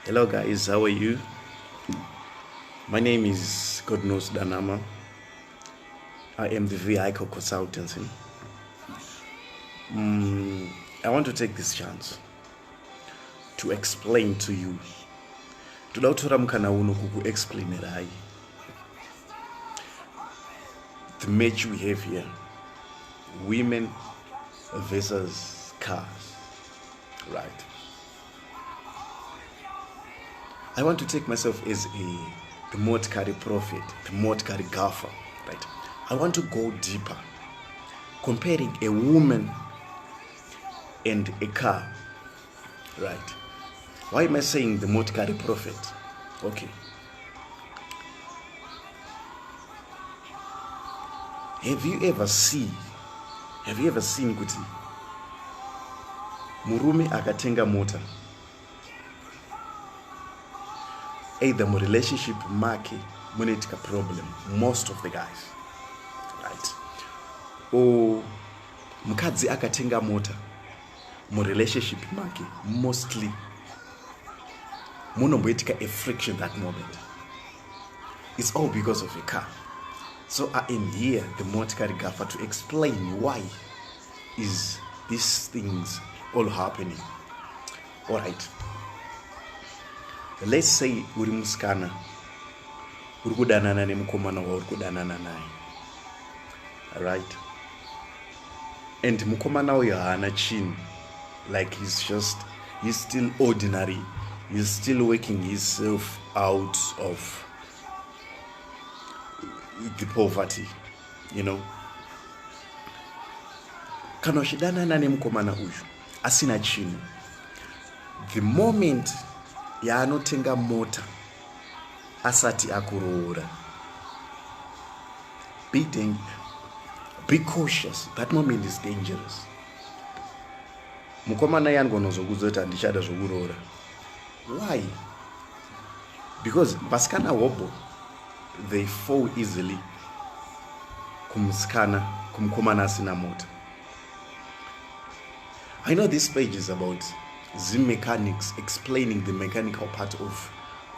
Hello guys, how are you? My name is Godnos Danama. I am the vehicle consultancy. I want to take this chance to explain to you. Toda kutora mukana uno kukuexplainerai the match we have here. Women versus cars. Right. I want to take myself as the motkari prophet, the motkari gaffer, right? I want to go deeper, comparing a woman and a car, right? Why am I saying the motkari prophet? Okay. Have you ever seen kuti murume akatenga mota, either mu relationship make munetika problem, most of the guys, right? Or mukadzi akatenga mota mu relationship make mostly munomboitika a friction that moment. It's all because of a car. So I am here, the motkari gaffer, to explain why is these things all happening. All right. Let's say uri musikana uri kudanana nemukomana wauri kudanana naye, right? And mukomana uyu haana chinhu, like he's still ordinary, he's still working himself out of the poverty, you know. Kana uchidanana nemukomana uyu asina chinhu, the moment yaanotenga mota asati akuroora, be cautious. That moment is dangerous. Mukomana yangonozokudza kuti handichada zvokuroora. Why? Because vasikana hobo, they fall easily kumukomana asina mota. I know this page is about Zim mechanics, explaining the mechanical part of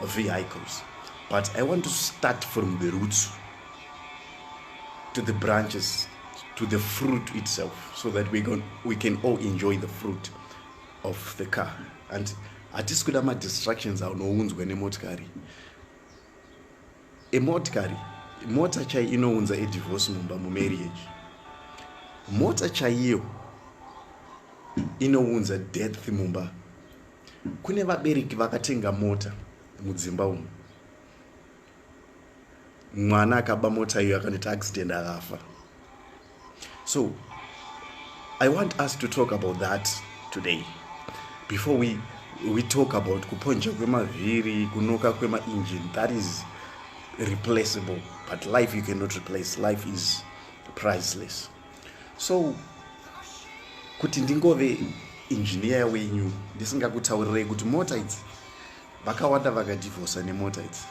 vehicles, but I want to start from the roots to the branches to the fruit itself, so that we can all enjoy the fruit of the car. And hatis kuda ma distractions anounzwa nemotikari. Mota chai inounza a divorce mumba mu marriage. Mota chaiyo inounza death mumba. Kune vabereki vakatenga mota mudzimba umu, mwana akaba mota iyo akanoita accident akafa. So I want us to talk about that today, before we talk about kuponja kwemavhiri, kunoka kwema engine. That is replaceable, but life you cannot replace. Life is priceless. So kuti ndingove engineer wenyu ndisingakutaurirai kuti mota idzi vakawanda vakadivorsa nemota idzi,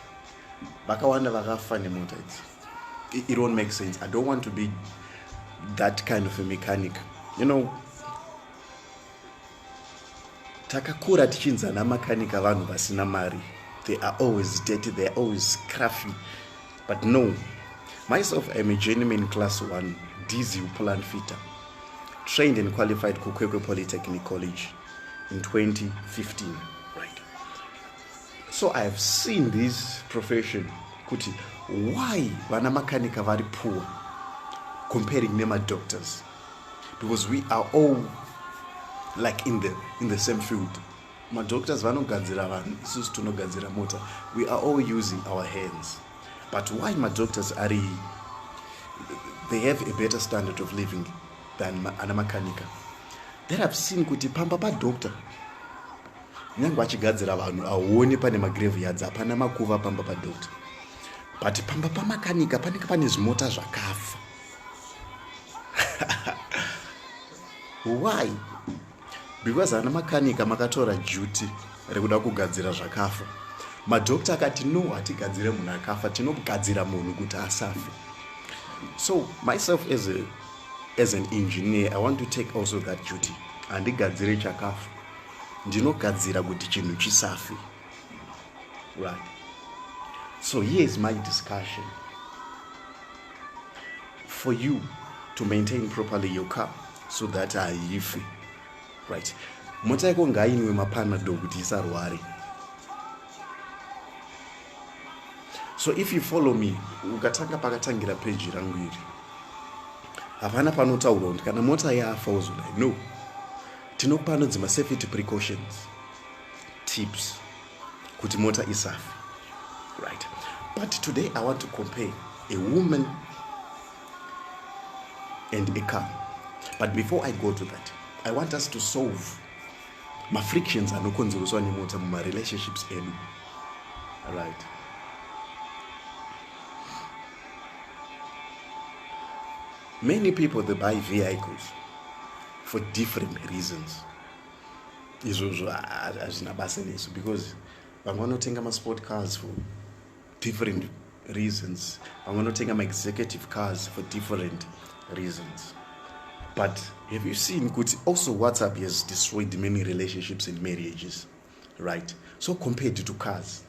vakawanda vakafa nemota idzi. It won't make sense. I don't want to be that kind of a mechanic. You know, takakura tichinza namakanika vanhu vasina mari. They are always dirty, they are always scruffy. But no, myself, I'm a journeyman class 1 diesel plant fitter, trained and qualified Kukwekwe Polytechnic College in 2015, right? So I have seen this profession, kuti, why vana makanika very poor comparing nema doctors, because we are all like in the same field. Ma doctors vanogadzira vanhu, isusu tinogadzira mota. We are all using our hands. But why ma doctors they have a better standard of living than ana makanika? Then I've seen kuti pamba pa doctor nyange vachigadzira vanhu auoni pane magraveyards, hapana makuva pamba pa doctor, but pamba pa makanika panenge pane zvimota zvakafa. Why? Because ana makanika makatora duty rekuda kugadzira zvakafa. Madoctor akati no, hatigadzire munhu akafa, tinogadzira munhu kuti asafe. So myself as an engineer, I want to take also that duty. Handigadzire chakafa, ndinogadzira kuti chinhu chisafe. Right. So here's my discussion. For you to maintain properly your car so that haifi, right, mota yako ngainwe mapanado kuti isarware. So if you follow me, ukatanga pakatangira page rangu iri, hapana panotaurwa kuti kana mota yafa uzodai. No, tinokupa dzima safety precautions, tips kuti mota isafe, right? But today I want to compare a woman and a car. But before I go to that, I want us to solve my frictions anokonzeroswa nemota muma relationships edu. Right. Many people, they buy vehicles for different reasons. Izvozvo hazvina basa nesu, because vamwe vanotenga ma-sport cars for different reasons. Vamwe vanotenga ma-executive cars for different reasons. But have you seen kuti also WhatsApp has destroyed many relationships and marriages, right? So compared to cars,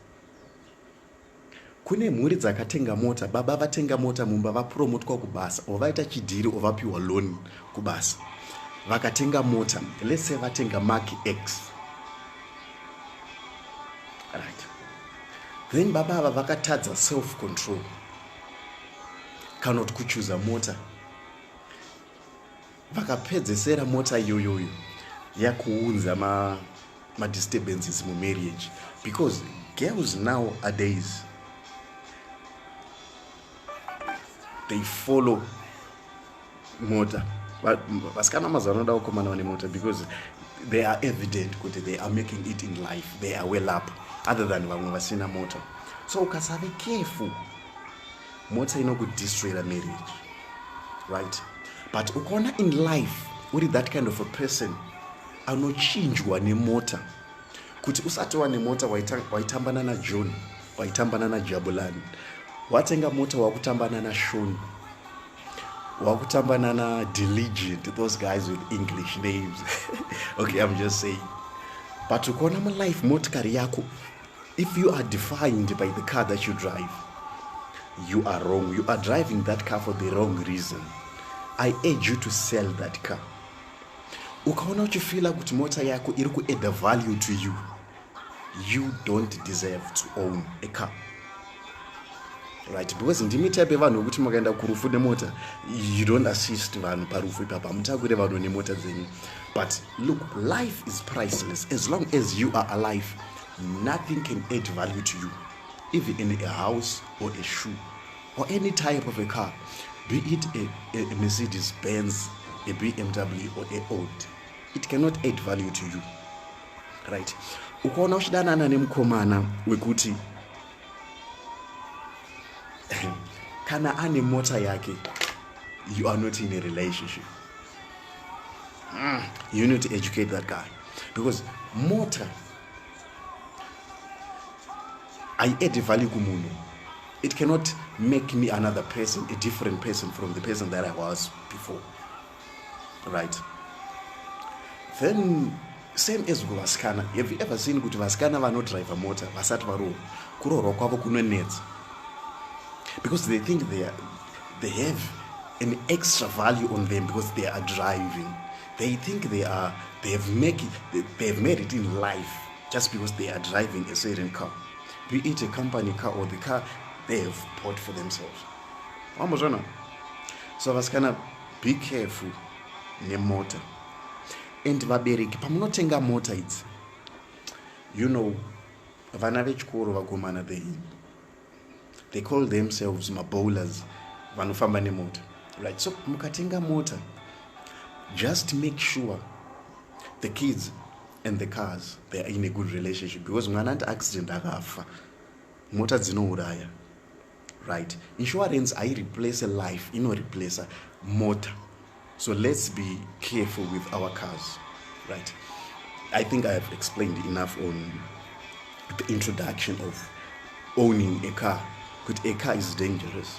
kune mhuri dzakatenga mota, baba vatenga mota mumba vapromotwa kubasa, or vaita chidhiri or vapiwa loan kubasa, vakatenga mota, let's say vatenga Mark X, right? Then baba ava vakatadza self-control, cannot kuchuza mota, vakapedzesera mota iyoyoyo yakuunza ma disturbances mu marriage, because girls nowadays, they follow mota. But vasikana mazanoda vakomana vane mota because they are evident kuti they are making it in life, they are well up, other than vamwe vasina mota. So ukasave careful, mota inokudestroy a marriage, right? But ukaona in life uri that kind of a person anochinjwa nemota, kuti usati wane mota waitambana na John, waitambana na Jabulani, watenga mota wakutambana na Sean, wakutambana na Diligent, those guys with English names. Okay, I'm just saying. But ukaona ma life motikari yako, if you are defined by the car that you drive, you are wrong. You are driving that car for the wrong reason. I urge you to sell that car. Ukaona uchifila kuti mota yako iri add a value to you, you don't deserve to own a car, right? Because ndimi type vanhu kuti makaenda kurufu nemota, you don't assist vanhu parufu ipapa, mutakure vanhu nemota dzenyu. But look, life is priceless. As long as you are alive, nothing can add value to you, even in a house or a shoe or any type of a car, be it a Mercedes Benz, a BMW or a Audi. It cannot add value to you, right? Ukaona uchidanana nemukomana wekuti kana ane mota yake, you are not in a relationship. You need to educate that guy, because motor, I add value kumunhu. It cannot make me another person, a different person from the person that I was before, right? Then same as vasikana. Have you ever seen kuti vasikana vano drive a motor vasati varohwa, kurohwa kwavo kunonetsa, because they think they have an extra value on them because they are driving. They think they have made it in life just because they are driving a certain car, be it a company car or the car they have bought for themselves. So vasikana, be careful nemota. And vabereki pamunotenga mota idzi, you know, vana vechikoro vakomana, they call themselves mabowlers, vanofamba nemota, right? So mukatenga mota, just make sure the kids and the cars, they are in a good relationship, because mwana ati accident akafa, mota dzinouraya, right? Insurance I replace a life, replace a motor. So let's be careful with our cars, right? I think I have explained enough on the introduction of owning a car. But a car is dangerous,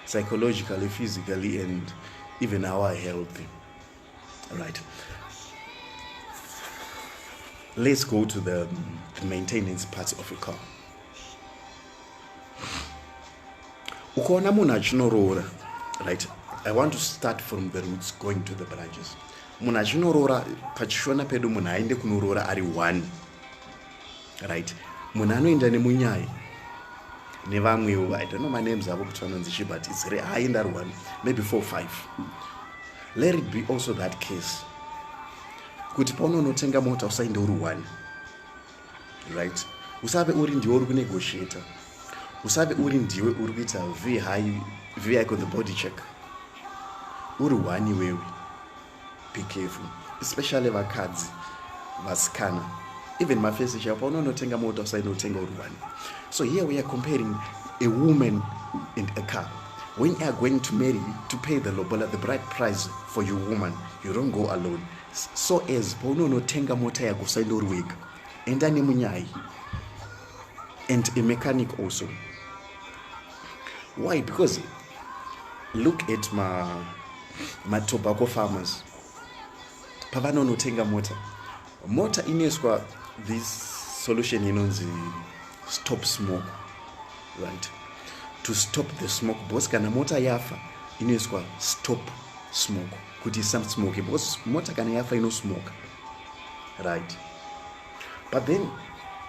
psychologically, physically, and even our health, right? Let's go to the maintenance part of a car. ukaona munhu achinorodha, right? I want to start from the roots going to the branches. Munhu achinorodha pachishona pedu, munhu aende kunorodha ari 1, right? Munhu anoenda nemunyai nevamwewo, I don't know my names avo kuti vanonzi chi, but it's aenda ari 1, maybe 4 5. Let it be also that case kuti paunonotenga mota usainde uri 1, right? Usave uri ndiwe uri kunegotiata, usave uri ndiwe uri kuita vehicle the body check, uri 1 iwewe. Be careful, especially vakadzi, vasikana, even mafesicha, paunonotenga mota usainotenga uri 1. So here we are comparing a woman and a car. When you are going to marry, to pay the lobola, the bride price for your woman, you don't go alone. So as paunonotenga mota yako usainde uri wega, enda nemunyai, and a mechanic also. Why? Because look at my tobacco farmers. Pavanonotenga mota ineswa this solution inonzi stop smoke, right? To stop the smoke, because kana mota yafa ineswa stop smoke, kuti some smoke, because mota kana yafa ino smoke, right? But then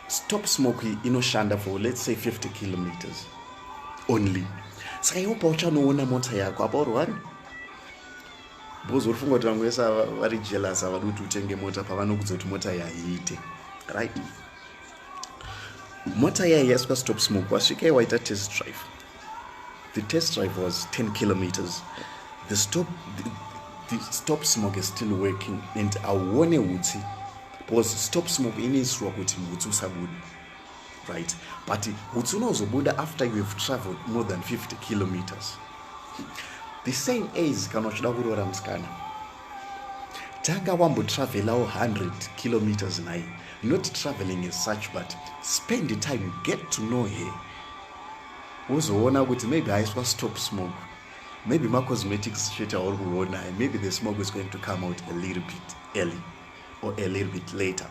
stop smoke inoshanda for, let's say, 50 kilometers only. Saka iwo pauchanoona mota yako apa uri 1, because urifunga kuti vamwe vese vari jealous havadi kuti utenge mota pavanokudza kuti mota yaiite, right? Mota yai yasvika stop smoke, wasvika waita test drive. The test drive was 10 kilometers. The stop smoke is still working, and auone utsi, because stop smoke inoiswa kuti mutsi usabuda, right? But utsi unozobuda after you have traveled more than 50 kilometers. The same as kana uchida kuroora musikana, tanga wambotravelawo 100 kilometers naye, not traveling as such, but spend the time, get to know her. Uzoona kuti maybe aiswa stop smoke, maybe my cosmetics shit auri kuona, maybe the smoke is going to come out a little bit early or a little bit later,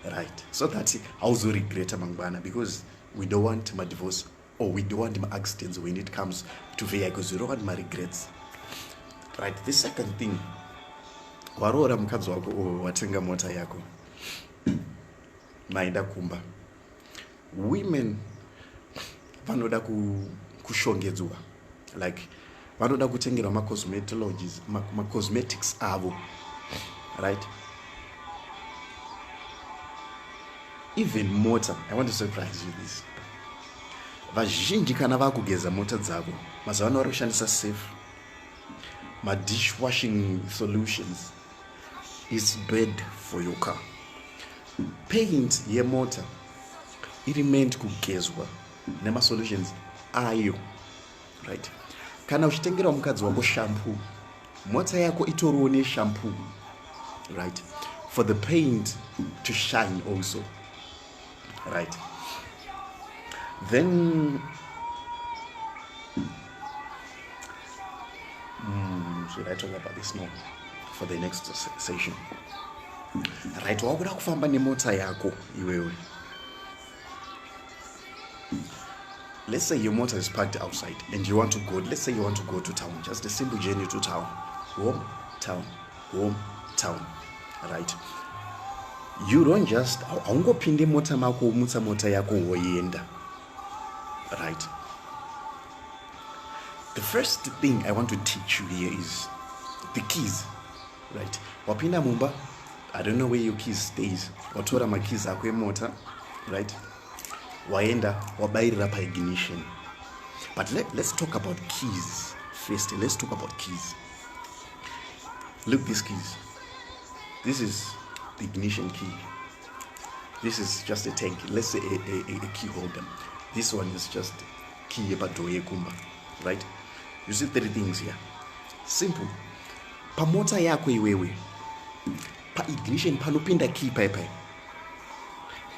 right? So that hauzo regret mangwana, because we don't want my divorce, or we don't want my accidents when it comes to vehicles. We don't want my regrets, right? The second thing, waroora mukadzi wako watenga mota yako, maenda kumba, women vanoda kushongedzwa, like vanoda kutengerwa ma-cosmetics avo, right? Even mota, I want to surprise you this. Vazhinji kana vakugeza mota dzavo, mazuva ano vari kushandisa safe, ma-dishwashing solutions is bad for your car. Paint yemota iri meant kugezwa nema-solutions ayo, right? Kana uchitengera mukadzi wako shampoo, mota yako itoriwo neshampoo, right? For the paint to shine also, right? Then should I talk about this now for the next session? Right, wakuda kufamba nemota yako iwewe. Let's say your motor is parked outside and you want to go, let's say you want to go to town, just a simple journey to town. Home, town, right? You don't just, haungopinde mota mako umutsa mota yako woyenda, right? The first thing I want to teach you here is the keys, right? Wapinda mumba, I don't know where your keys stays. Watora ma keys akwe mota, right? Waenda wabairira pa ignition. But let's talk about keys first. Let's talk about keys. Look, these keys. This is the ignition key. This is just a tank. Let's say a key holder. This one is just key yepadoye kumba, right? You see 3 things here. Simple. Pa mota yako iwewe, pa ignition panopinda key paipai,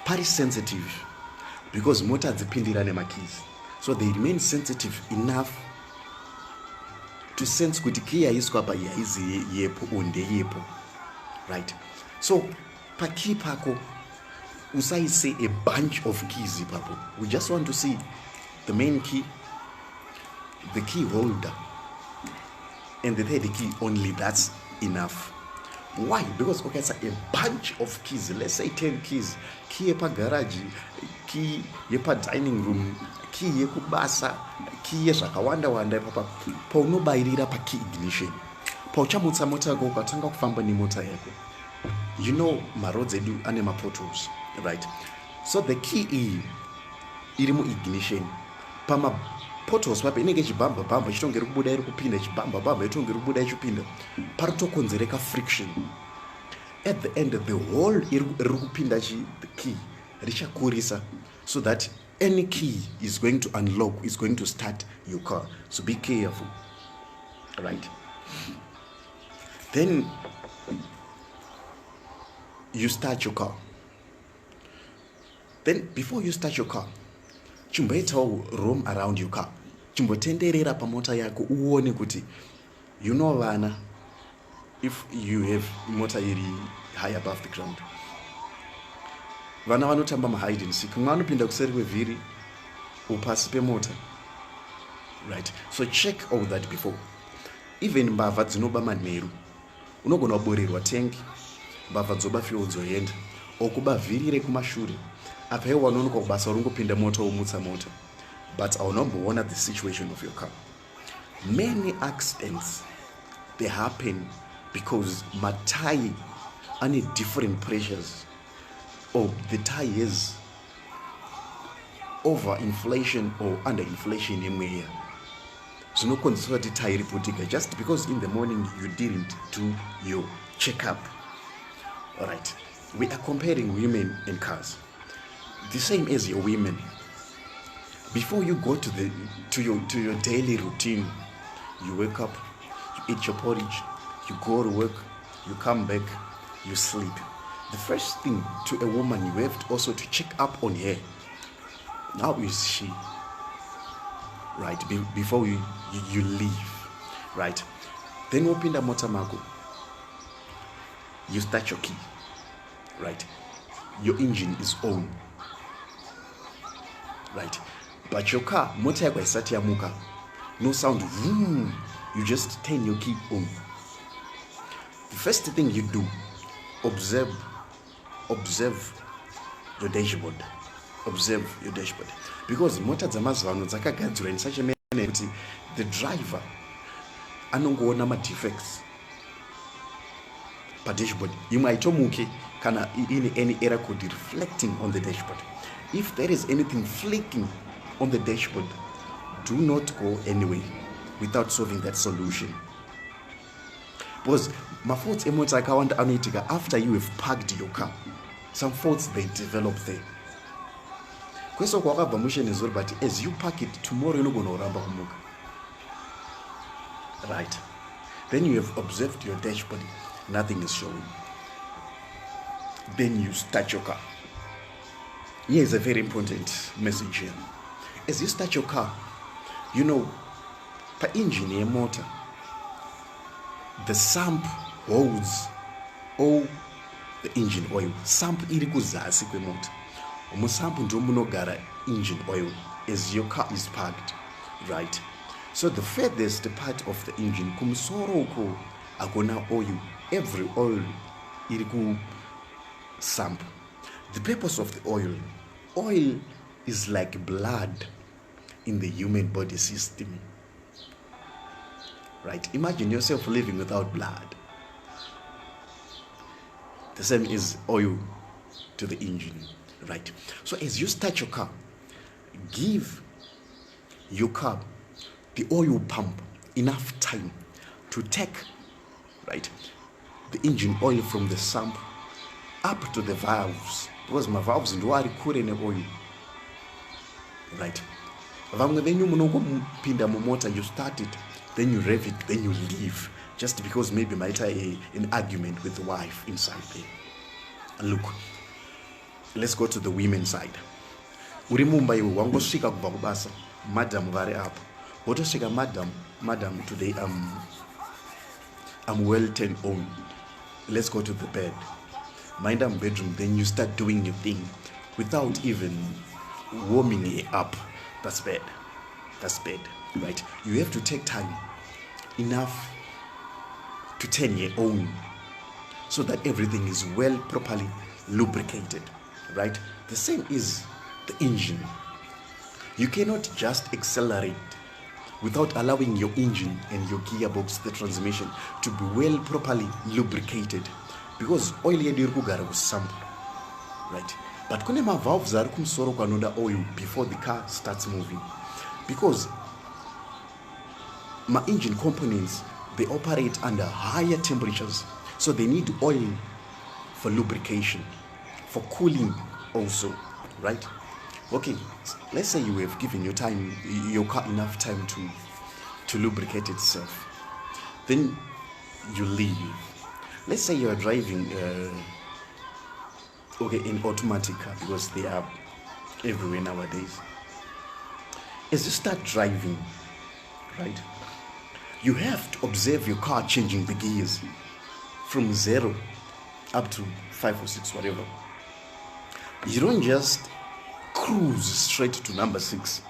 pari sensitive, because mota dzipindira nema keys, so they remain sensitive enough to sense kuti key yaiswa pa yaizi yepo onde yepo, right? So pa key pako usaise a bunch of keys ipapo. We just want to see the main key, the key holder, and the third key only. That's enough. Why? Because okay, it's a bunch of keys. Let's say 10 keys. Key yepa garage, key yepa dining room, key yekubasa, key yezvakawanda wanda ipapa. Paunobairira pa key ignition. Pauchamutsa mota yako ukatanga kufamba ni mota yako. You know maroads edu ane potholes, right? So the key iri mu ignition. Pama potholes pape inenge chibamba bamba chitongera kubuda iri kupinda chibamba bamba chitongera kubuda ichipinda. Parotokonzereka friction. At the end of the whole iri kupinda the key richakurisa, so that any key is going to unlock, is going to start your car. So be careful, right? Then you start your car. Then before you start your car, chimboitawo roam around your car. Chimbotenderera pamota yako uone kuti, you know vana, if you have mota iri high above the ground, vana vanotamba hide and seek. Mwana pinda kuseri kwevhiri upasi pemota, right? So check all that before. Even mbavha dzinoba manheru, unogona kuborerwa tank, mbavha dzoba fuel dzoenda, okuba vhiri rekumashure. Apa iwe wanonoka kubasa urongopinda mota womutsa mota. But aunomboona the situation of your car. Many accidents, they happen because matai ane different pressures, or the tire is over inflation or under inflation in here. So no consider the tire reporting just because in the morning you didn't do your checkup. All right, we are comparing women and cars. The same as your women. Before you go to your daily routine, you wake up, you eat your porridge, you go to work, you come back, you sleep. The first thing to a woman, you have to also to check up on her. How is she? Right, before you leave, right? Then open the motor mako. You start your key, right? Your engine is on, right? But your car, motor yako isati yamuka, no sound, vroom. You just turn your key on. The first thing you do, observe your dashboard. Observe your dashboard. Because mota dzamazivano dzakagadzirwa in such a manner kuti the driver anongoona ma-defects pa dashboard. Imwe haitomuke kana ine any error code reflecting on the dashboard. If there is anything flaking on the dashboard, do not go anywhere without solving that solution. Because my faults emota akawanda anoitika after you have parked your car. Some faults they develop there. Kweso kwakabva mission is all, but as you park it tomorrow you're not going to ramba kumuka. Right. Then you have observed your dashboard, nothing is showing. Then you start your car. Here is a very important message here. As you start your car, you know, per engine a motor, the sump holds all the engine oil. Sump iri kuzasi kwemoto. Musampu ndo munogara engine oil as your car is parked, right? So the furthest part of the engine kumusoro uko akona oil. Every oil iri ku sump. The purpose of the oil is like blood in the human body system, right? Imagine yourself living without blood. The same is oil to the engine, right? So as you start your car, give your car, the oil pump, enough time to take, right, the engine oil from the sump up to the valves, because my valves ndo ari kure ne oil, right? Vamwe venyu munongopinda mumota, you start it, then you rev it, then you leave, just because maybe might an argument with the wife inside there. And look, let's go to the women's side. Uri mumba iwe wangosvika kubva kubasa, madam vari apo. Wotosvika madam, today I'm well turned on. Let's go to the bed. Mind them bedroom, then you start doing your thing without even warming it up. That's bad. right? You have to take time enough to turn your own, so that everything is well properly lubricated, right? The same is the engine. You cannot just accelerate without allowing your engine and your gearbox, the transmission, to be well properly lubricated, because oil yedu iri kugara kusample, right? But kune mavalves ari kumusoro kwanoda oil before the car starts moving, because my engine components, they operate under higher temperatures, so they need oil for lubrication, for cooling also, right? Okay, let's say you have given your car enough time to lubricate itself. Then you leave. Let's say you are driving an automatic car, because they are everywhere nowadays. As you start driving, right, you have to observe your car changing the gears from 0 up to 5 or 6, whatever. You don't just cruise straight to number 6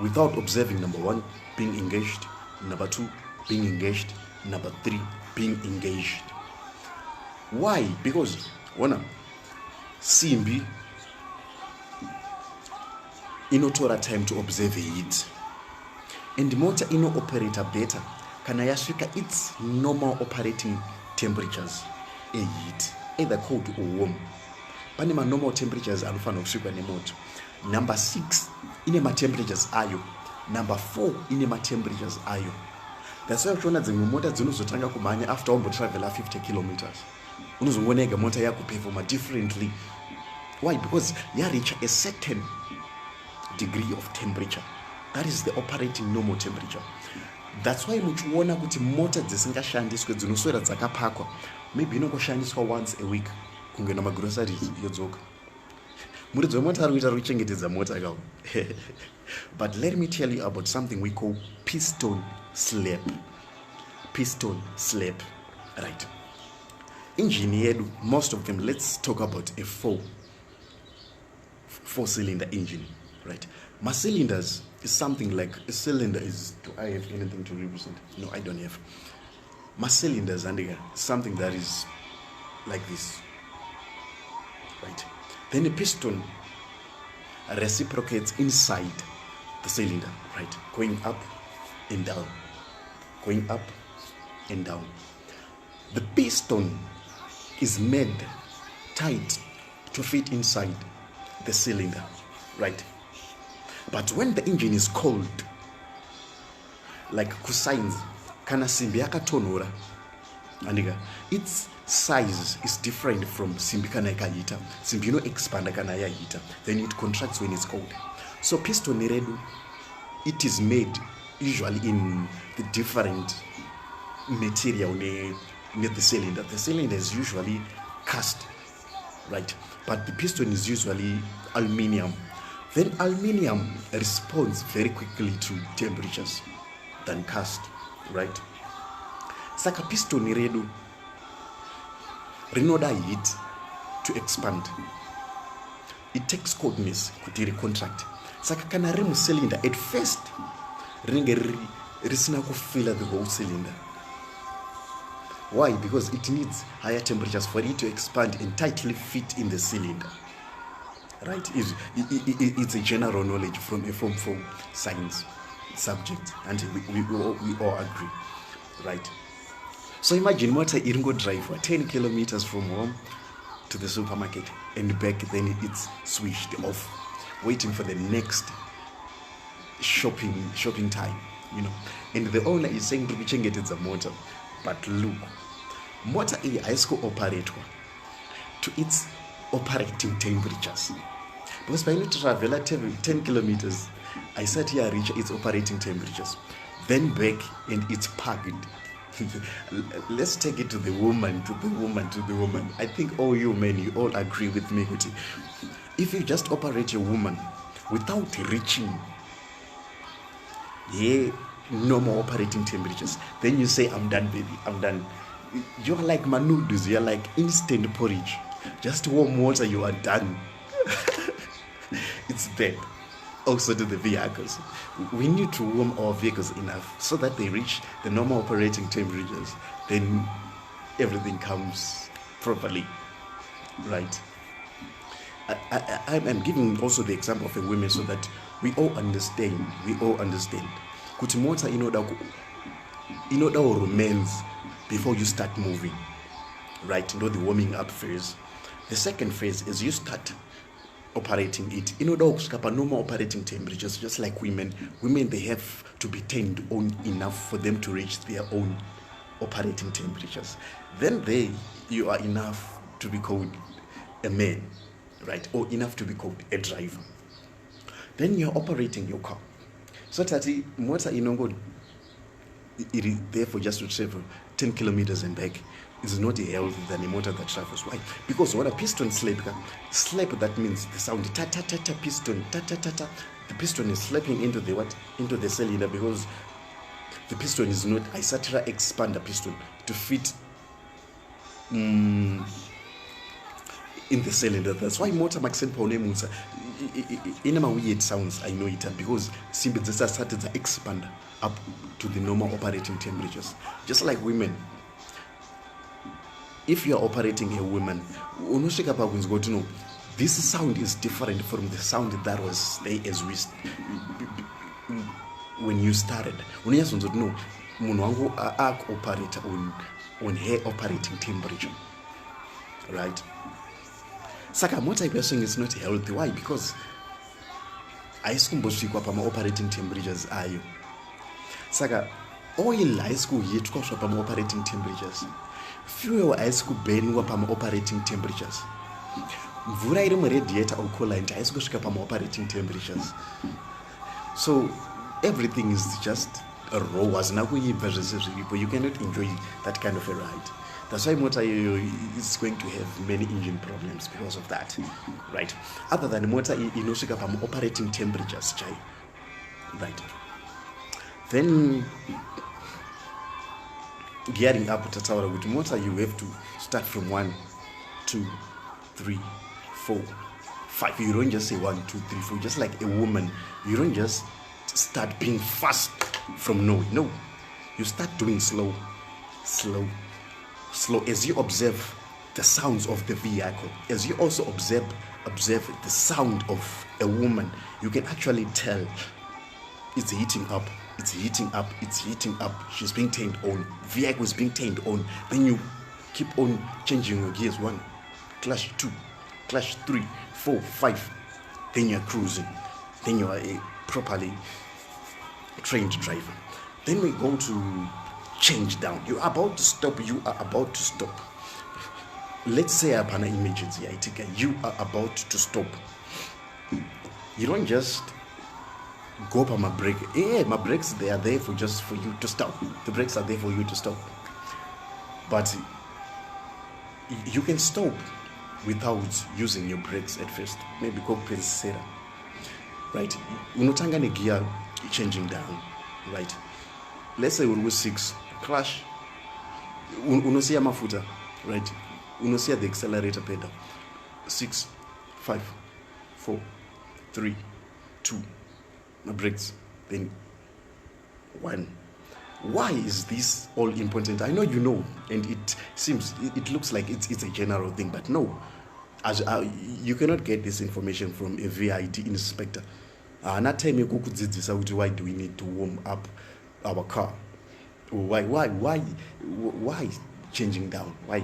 without observing number 1 being engaged, number 2 being engaged, number 3 being engaged. Why? Because one simbi inotora time to observe heat, and motor ino-operator better kana yasvika its normal operating temperatures a heat, either cold or warm. Pane normal temperatures anofanira kusvikwa nemoto. Number 6 ine temperatures ayo, number 4 ine temperatures ayo. That's why uchiona dzimwe mota dzinozotanga kumhanya after wambotravela 50 kilometers, unozongonega mota yakuperforma differently. Why? Because reach a certain degree of temperature. That is the operating normal temperature. That's why muchiona kuti mota dzisingashandiswe dzinoswera dzakapakwa, maybe inongoshandiswa once a week kungena magroceries yodzoka. Muridzi wemota ari kuita kuchengetedza mota kawo. But let me tell you about something we call piston slip. Piston slip, right? Engine yedu, most of them, let's talk about a four-cylinder engine, right? My cylinders is something like a cylinder is. Do I have anything to represent? No, I don't have. My cylinders and something that is like this, right? Then the piston reciprocates inside the cylinder, right? Going up and down, going up and down. The piston is made tight to fit inside the cylinder, right? But when the engine is cold, like kusains, kana simbi yakatonhora, and its size is different from simbi kana yakahita. Simbi expanda kana yahita, then it contracts when it's cold. So piston redu, it is made usually in the different material near the cylinder. The cylinder is usually cast, right? But the piston is usually aluminium. Then aluminium responds very quickly to temperatures than cast, right? Saka piston redu rinoda heat to expand. It takes coldness to recontract. Saka kana remu cylinder at first rinenge risina kufila the whole cylinder. Why? Because it needs higher temperatures for it to expand and tightly fit in the cylinder. Right? It's a general knowledge from a form 4 science subject, and we all agree, right? So imagine motor iringo drive for 10 kilometers from home to the supermarket and back, then it's switched off, waiting for the next shopping time, and the owner is saying it's a motor. But look, motor A isko operatwa to its operating temperatures, because by need to travel at 10 kilometers, I sat here reach its operating temperatures, then back and it's packed. Let's take it to the woman. I think all you men, you all agree with me. If you just operate your woman without reaching normal operating temperatures, then you say, I'm done, baby, I'm done. You're like noodles, you're like instant porridge. Just warm water, you are done. It's bad. also to the vehicles. We need to warm our vehicles enough so that they reach the normal operating temperatures. Then everything comes properly, right? I'm giving also the example of a woman so that we all understand. Kuti mota inoda romance before you start moving, right? The warming up phase. The second phase is you start operating it. Inoda kusvika normal operating temperatures, just like women. Women, they have to be turned on enough for them to reach their own operating temperatures. Then you are enough to be called a man, right? Or enough to be called a driver. Then you're operating your car. So tati motor inongo it is there for just to travel 10 kilometers and back is not healthy than a motor that travels. Why? Because when a piston slap, that means the sound ta ta ta ta piston ta ta ta ta. The piston is slapping into the what? Into the cylinder, because the piston is not isatra expander piston to fit in the cylinder. That's why motor maxen pone musa in my weird sounds. I know it because simply this started the expander up to the normal operating temperatures. Just like women, if you are operating a woman, this sound is different from the sound that was there as we when you started. When you know, munwangu operate on her operating temperature, right? Saka what I'm saying is not healthy. Why? Because I skumboshikwa pama operating temperatures ayo. Saka oil aisku yetwa pama operating temperatures. Fuel aisku burning pama operating temperatures. Mvura iri mu radiator or coolant aiskusvika pama operating temperatures. So everything is just a raw as you cannot enjoy that kind of a ride. That's why motor is going to have many engine problems because of that, right? Other than motor inosvika pama operating temperatures, right? Then gearing up tataura with motor, you have to start from 1, 2, 3, 4, 5. You don't just say 1, 2, 3, 4. Just like a woman, you don't just start being fast from nowhere. No, you start doing slow as you observe the sounds of the vehicle. As you also observe the sound of a woman, you can actually tell it's heating up. She's being turned on. Vehicle is being turned on. Then you keep on changing your gears. 1, clutch 2, clutch 3, 4, 5. Then you're cruising. Then you are a properly trained driver. Then we go to change down. You are about to stop. Let's say upon an emergency, you are about to stop. You don't just go up on my brake. My brakes, they are there for you to stop. The brakes are there for you to stop. But you can stop without using your brakes at first. Maybe go pensera. Right? Unotanga ne gear changing down. Right? Let's say we 6. Crash. Unosia mafuta. Right? Unosia the accelerator pedal. 6, 5, 4, 3, 2. My brakes. Then 1. Why is this all important? I know you know, and it looks like it's a general thing, but no. You cannot get this information from a VID inspector. Not tell me why do we need to warm up our car? Why changing down? Why?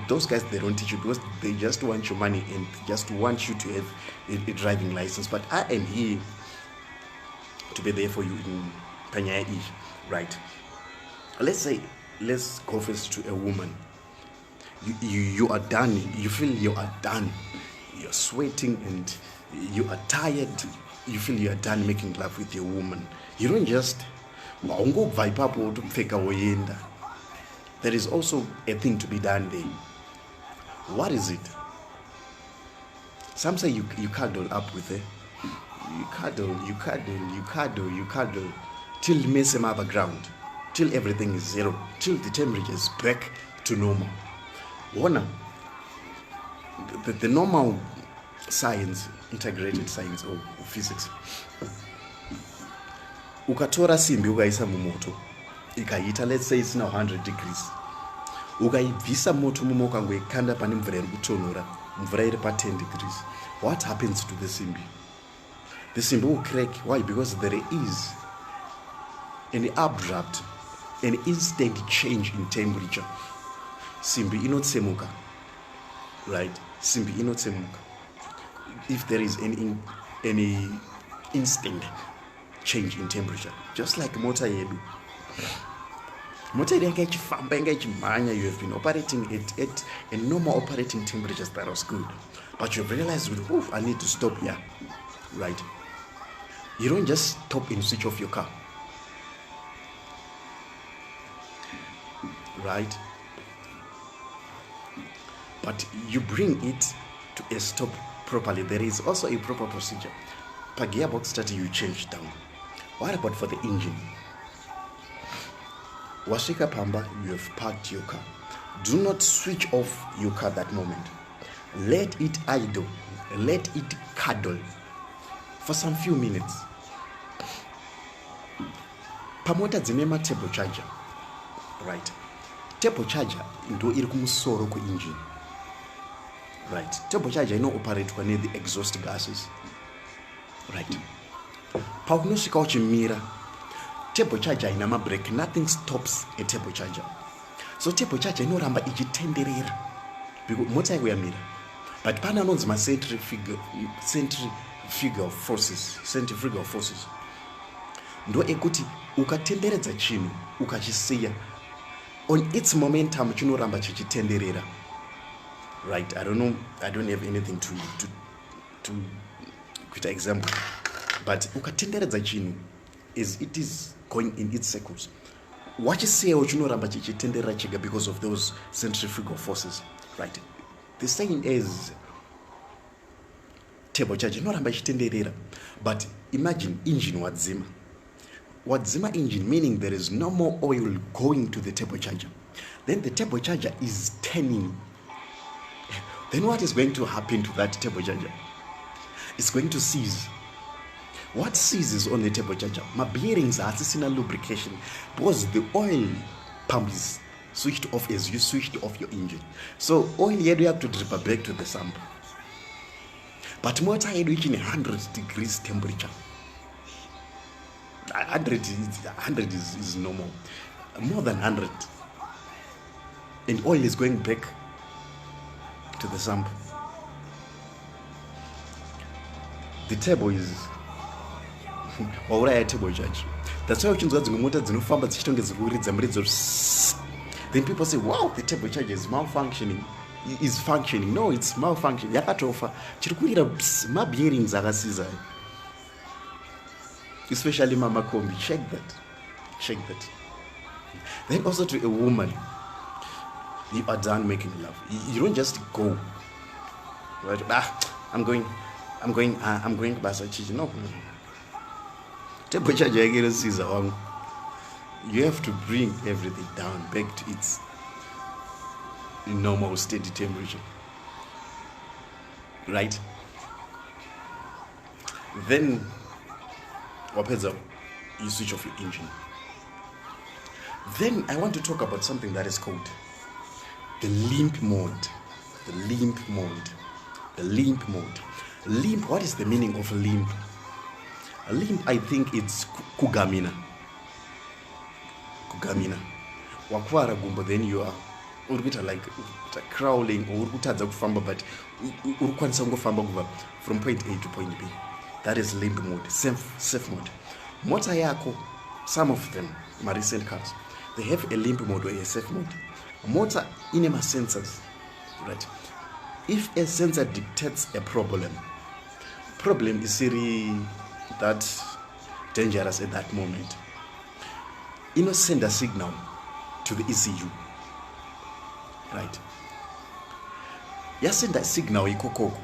Those guys, they don't teach you because they just want your money and just want you to have a driving license. But I am here to be there for you in Panyai, right? Let's go first to a woman. You are done. You feel you are done. You're sweating and you are tired. You feel you are done making love with your woman. You don't just vibe up or to fake away. There is also a thing to be done there. What is it? Some say you cuddle up with her. You cuddle till mess them up ground, till everything is zero, till the temperature is back to normal. The normal science, integrated science or physics. Ukatora simbi ukaisa mumoto ikaita, let's say it's now 100 degrees, ukaibvisa moto mumoto ukangoikanda pane mvura iri kutonhora, mvura iri pa 10 degrees, what happens to the simbi? The simbi will crack. Why? Because there is an abrupt, an instant change in temperature. Simbi inotsemuka, right? Simbi inotsemuka if there is any instant change in temperature, just like motor yedu. Motor yedu, you have been operating at a normal operating temperatures that was good, but you've realized, oh, I need to stop here, right? You don't just stop and switch off your car, right? But you bring it to a stop properly. There is also a proper procedure. Per gearbox starter, you change down. What about for the engine? Washika Pamba, you have parked your car. Do not switch off your car that moment. Let it idle, let it cuddle for some few minutes. Pamota dzinema turbo charger, right? Turbo charger ndo iri kumusoro ku engine, right? Turbo charger ino-operate near the exhaust gases, right? Paunosvika uchimira, turbo charger ina mabrake, nothing stops a turbo charger. So turbo charger inoramba ichitenderera because mota yako yamira, but pana anonzi centrifugal forces ndo ekuti ukatenderedza chinhu ukachisiya on its momentum chinoramba chichitenderera, right? I don't have anything to kuita example, but ukatenderedza chinhu is it is going in its circles, wachisiyawo chinoramba chichitenderera chega because of those centrifugal forces, right? The same is turbocharger inoramba ichitenderera, but imagine engine wadzima engine, meaning there is no more oil going to the turbocharger. Then the turbocharger is turning. Then what is going to happen to that turbocharger? It's going to seize. What seizes on the turbocharger? My bearings are in lubrication because the oil pump is switched off as you switched off your engine. So oil here you have to drip back to the sump. But motor here reaching 100 degrees temperature. 100 is normal. More than 100. And oil is going back to the sump. The turbo is wauraya turbo charge. That's why uchinzwa dzimwe mota dzinofamba dzichitonge dzikuridza muridzo. Then people say, wow, the turbo charge is malfunctioning. Is functioning. No, it's malfunctioning. Yakatofa. Chirikurira mabearings akasiza. Especially Mama Kombi. Check that. Then also to a woman, you are done making love. You don't just go, right? I'm going Basachi. No. Temperature you have to bring everything down back to its normal steady temperature, right? Then what happens? You switch off your engine. Then I want to talk about something that is called the limp mode. Limp, what is the meaning of limp? A limp, I think it's kugamina. Wakwara gumbo, then you are like crawling or utadza kufamba, but urukwanisa kungofamba kubva from point A to point B. That is limp mode, safe mode. Motor yako, some of them, my recent cars, they have a limp mode or a safe mode. Motor ine ma sensors, right? If a sensor detects a problem is really that dangerous at that moment, send a signal to the ECU, right? Send a signal ikokoko.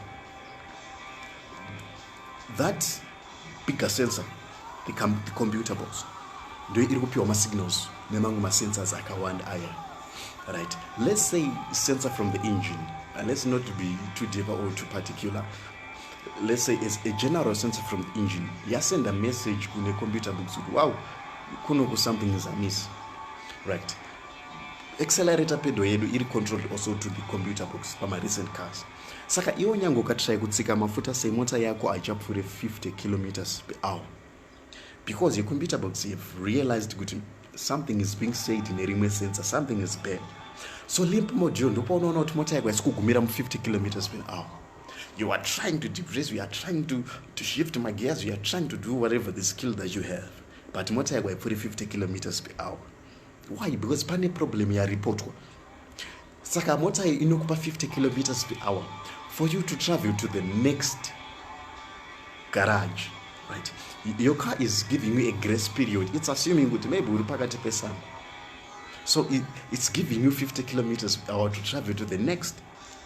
That bigger sensor, the computer box, do it will my signals, nemanguma sensors akawanda aya, right? Let's say sensor from the engine, and let's not be too deep or too particular. let's say as a general sensor from the engine, send a message in a computer book, wow, something is amiss, right? Accelerator pedal yedu iri controlled also to the computer box my recent cars. Saka iwo nyango ukatry kutsika mafuta sei mota yako aichapfure 50 kilometers per hour, because your computer box have realized that something is being said in a remote sensor, something is bad. So limp mode ndipo unaona kuti mota yako yasikugumira mu 50 kilometers per hour. You are trying to depress, you are trying to shift my gears, you are trying to do whatever the skill that you have, but mota yako yaipfure 50 kilometers per hour. Why? Because pane problem ya report. Saka mota inokupa 50 kilometers per hour for you to travel to the next garage, right? Your car is giving you a grace period. It's assuming that maybe we'll pack at a person. So it's giving you 50 kilometers per hour to travel to the next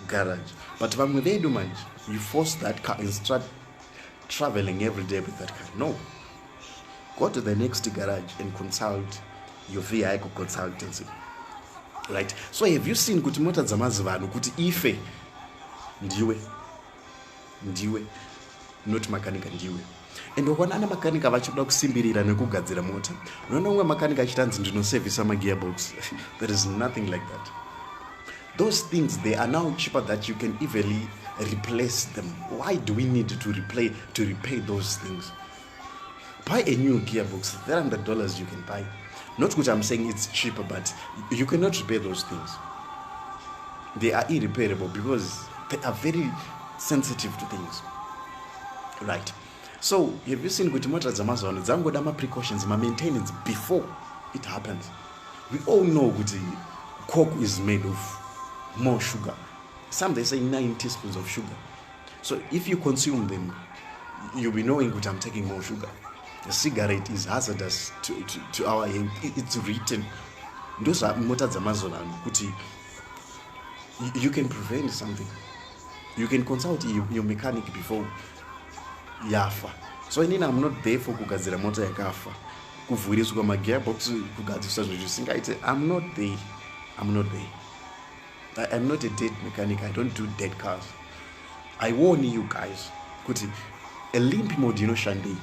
garage. But when they do manage, you force that car and start traveling every day with that car. No. Go to the next garage and consult your vehicle consultancy, right? So have you seen kuti mota dzamazivano kuti ife ndiwe not makanika ndiwe, and ukaona ana makanika vachibuda kusimbirira nekugadzira mota, unoona umwe makanika achitanzi ndinosevhisa magearbox. There is nothing like that. Those things, they are now cheaper that you can easily replace them. Why do we need to repair those things? Buy a new gearbox, $300 you can buy. Not good, I'm saying it's cheaper, but you cannot repair those things. They are irreparable because they are very sensitive to things, right? So have you seen kuti mota dzamazwana dzangoda precautions, maintenance before it happens? We all know kuti Coke is made of more sugar. Some they say 9 teaspoons of sugar. So if you consume them, you'll be knowing that I'm taking more sugar. A cigarette is hazardous to our health. It's written. Those are motors Amazon. You can prevent something. You can consult your mechanic before yafa. So I'm not there for kugadzira motor yakafa. Kuvhuriswa magearbox kugadzisa zvisingaite. I'm not there. I'm not a dead mechanic. I don't do dead cars. I warn you guys. Kuti a limp mode shandi.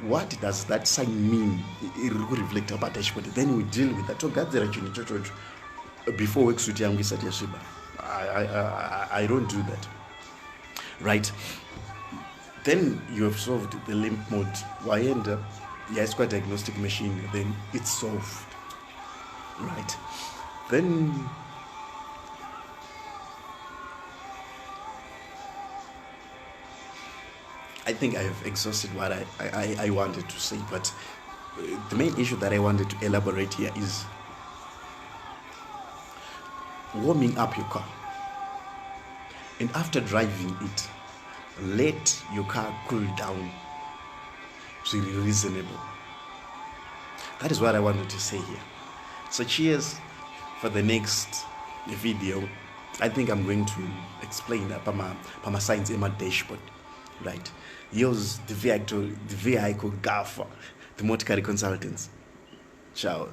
What does that sign mean? It will reflect about dashboard. Then we deal with that. Before work suit yangu isati yashiba. I don't do that. Right? Then you have solved the limp mode. Why end up? It's quite a diagnostic machine. Then it's solved. Right? Then I think I have exhausted what I wanted to say, but the main issue that I wanted to elaborate here is warming up your car. And after driving it, let your car cool down. It's really reasonable. That is what I wanted to say here. So cheers for the next video. I think I'm going to explain that Pama science in my dashboard. Right. Use the vehicle gaffer, the motor car consultants. Ciao.